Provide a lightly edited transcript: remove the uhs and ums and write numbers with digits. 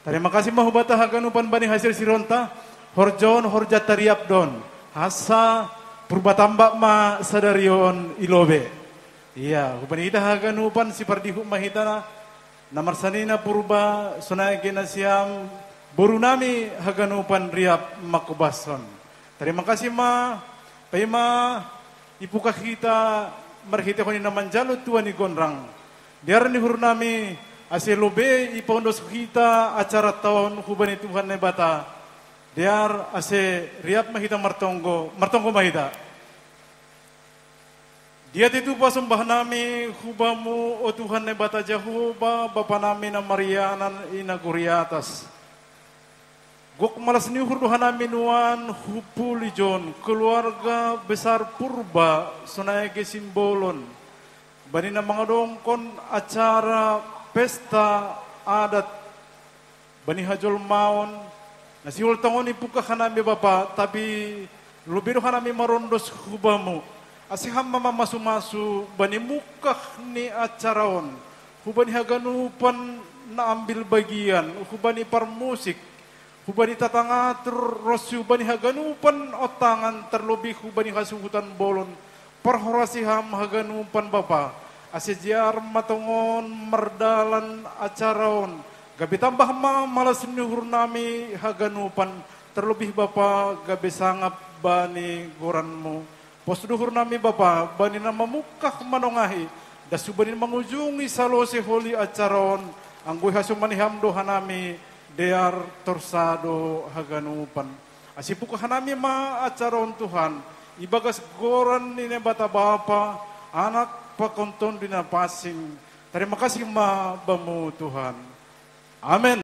Terima kasih mahubata haganupan bani hasil sironta, horjon horja tariap don, hasa purbatambak ma sadarion ilobe. Iya, huban ita haganupan si pardihu mahitana, namar sanina purba sunai genasiam, boru nami haganupan riap makubason. Terima kasih ma, pema ipuka kita marhite koni naman jalo tuan ni gonrang. Diaran ni hurnami ase lobe ipondos kita acara tahun hubani Tuhan ne bata. Diar ase riap mahita martonggo mahita. Dia itu pasembah nami hubamu o Tuhan ne bata Jehovah bapa nami na Marianan ina guriatas. Gok malas ni hurduhan nami nuan hupulijon keluarga besar purba sunai ke simbolon. Bani na mga dongkon acara pesta adat bani hajol maon nasiul tangon ipuka kanami bapa tapi lubido kanami marondos hubamu asiham mama masu-masu bani mukah ni acaraon hubani haganupan na ambil bagian hubani parmusik hubani tatangatur rosu hubani haganupan otangan terlebih hubani hasuhutan bolon parhorasiham haganupan bapa asejar matongon merdalan acaraon gabi tambah malas nuhur nami haganupan terlebih bapa gabi sangap bani goranmu pos duhur nami bapa bani nama mukah manongahi dasubanin mangujungi salose holi acaraon anggoy hasumani hamdo hanami dear torsado haganupan asipuka hanami ma acaraon Tuhan ibagas goran ni bata bapa anak pakonton dinapasing. Terima kasih ma bamu Tuhan. Amin.